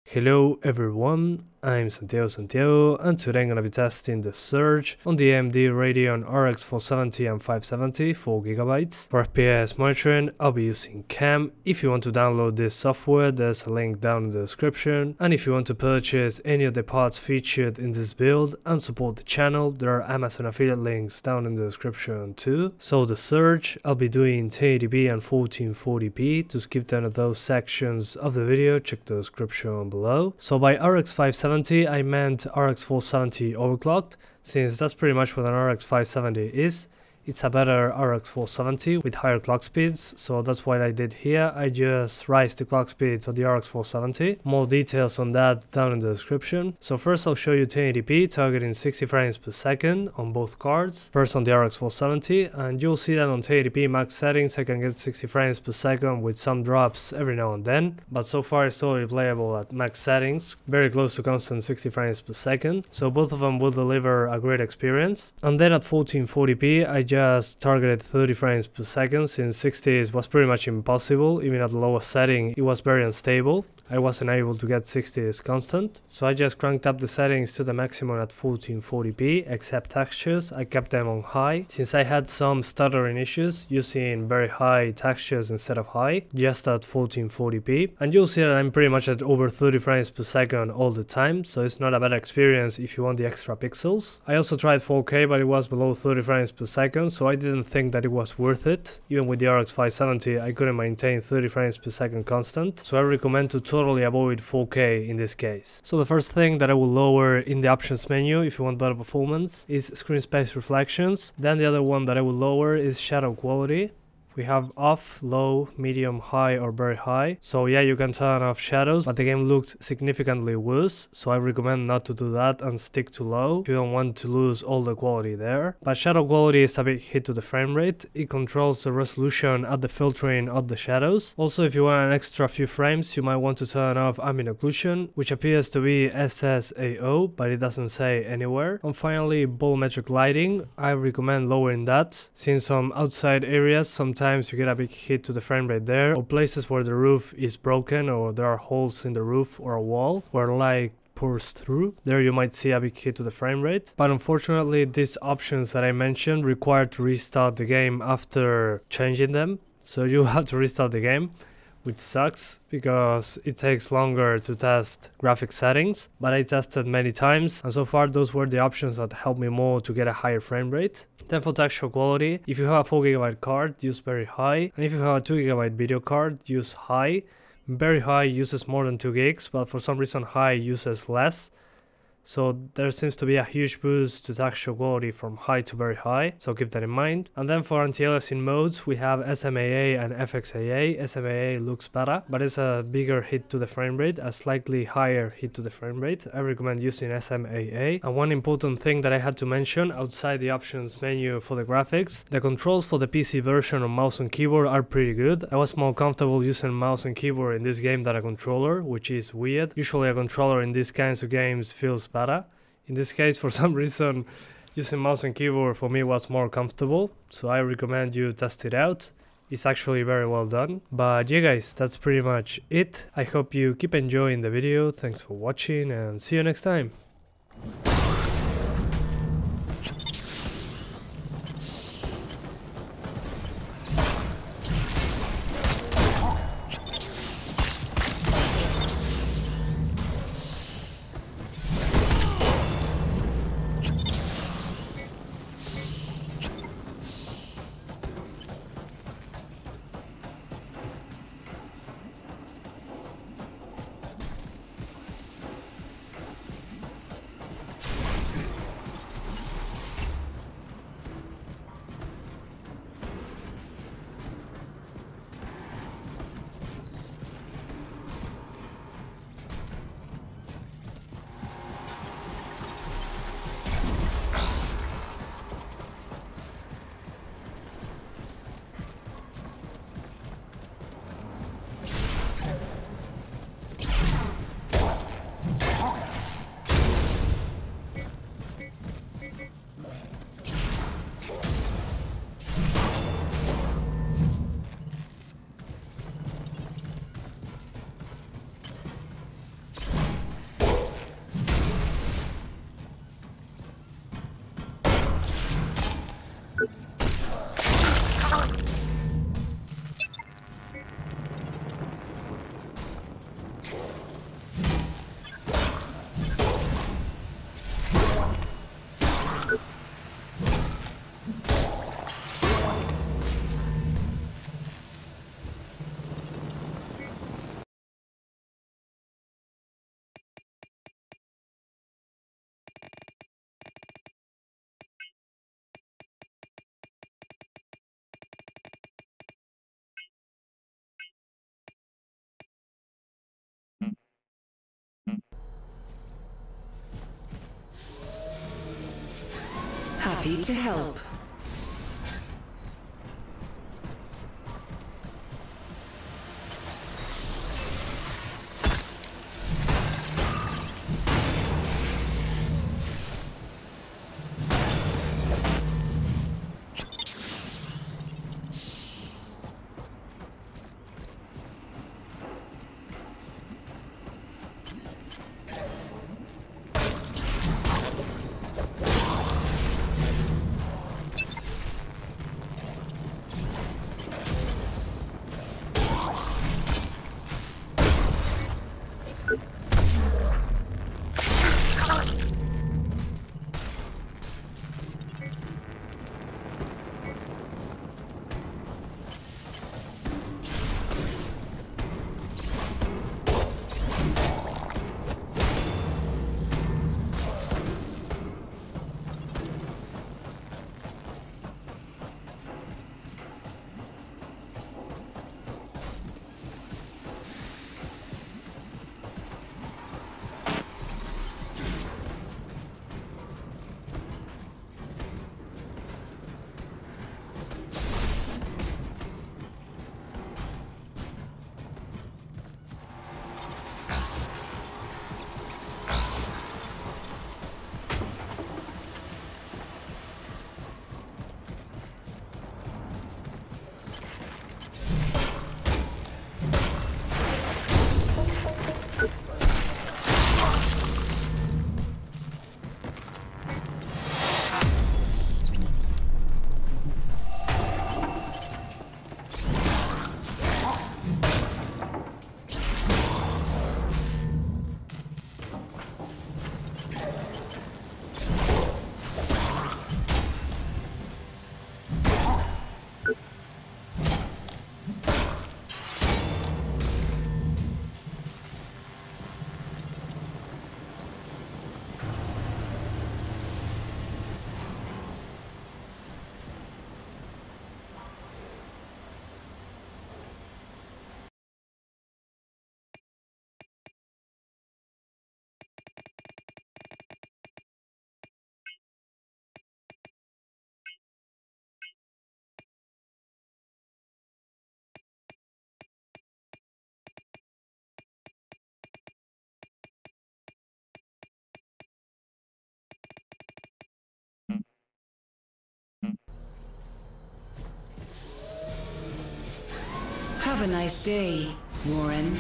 Hello everyone, I'm Santiago, and today I'm gonna be testing the surge on the AMD Radeon RX 470 and 570 4GB. For FPS monitoring, I'll be using CAM. If you want to download this software, there's a link down in the description. And if you want to purchase any of the parts featured in this build and support the channel, there are Amazon affiliate links down in the description too. So the surge, I'll be doing 1080p and 1440p. To skip none of those sections of the video, check the description below. So by RX 570 I meant RX 470 overclocked, since that's pretty much what an RX 570 is. It's a better RX 470 with higher clock speeds, so that's what I did here. I just raised the clock speeds of the RX 470. More details on that down in the description. So first I'll show you 1080p targeting 60 frames per second on both cards. First on the RX 470, and you'll see that on 1080p max settings I can get 60 frames per second with some drops every now and then. But so far it's totally playable at max settings, very close to constant 60 frames per second. So both of them will deliver a great experience. And then at 1440p I just targeted 30 frames per second, since 60 was pretty much impossible. Even at the lowest setting it was very unstable. I wasn't able to get 60 constant, so I just cranked up the settings to the maximum at 1440p, except textures, I kept them on high, since I had some stuttering issues using very high textures instead of high, just at 1440p. And you'll see that I'm pretty much at over 30 frames per second all the time, so it's not a bad experience if you want the extra pixels. I also tried 4K, but it was below 30 frames per second, so I didn't think that it was worth it. Even with the RX 570 I couldn't maintain 30 frames per second constant, so I recommend to totally avoid 4K in this case. So the first thing that I will lower in the options menu if you want better performance is screen space reflections. Then the other one that I will lower is shadow quality. We have off, low, medium, high or very high. So yeah, you can turn off shadows, but the game looks significantly worse, so I recommend not to do that and stick to low if you don't want to lose all the quality there. But shadow quality is a big hit to the frame rate. It controls the resolution at the filtering of the shadows. Also, if you want an extra few frames, you might want to turn off ambient occlusion, which appears to be SSAO, but it doesn't say anywhere. And finally, volumetric lighting. I recommend lowering that, since on outside areas sometimes you get a big hit to the frame rate there, or places where the roof is broken or there are holes in the roof or a wall where light pours through. There you might see a big hit to the frame rate. But unfortunately these options that I mentioned require to restart the game after changing them, so you have to restart the game, which sucks because it takes longer to test graphic settings, but I tested many times and so far those were the options that helped me more to get a higher frame rate. Then for texture quality, if you have a 4GB card, use very high, and if you have a 2GB video card, use high. Very high uses more than 2 gigs, but for some reason high uses less. So there seems to be a huge boost to texture quality from high to very high, so keep that in mind. And then for anti-aliasing modes we have SMAA and FXAA. SMAA looks better, but it's a bigger hit to the frame rate, a slightly higher hit to the frame rate. I recommend using SMAA. And one important thing that I had to mention outside the options menu for the graphics, the controls for the PC version of mouse and keyboard are pretty good. I was more comfortable using mouse and keyboard in this game than a controller, which is weird. Usually a controller in these kinds of games feels better. In this case, for some reason, using mouse and keyboard for me was more comfortable, so I recommend you test it out. It's actually very well done. But yeah guys, that's pretty much it. I hope you keep enjoying the video. Thanks for watching and see you next time. Happy to help. Have a nice day, Warren.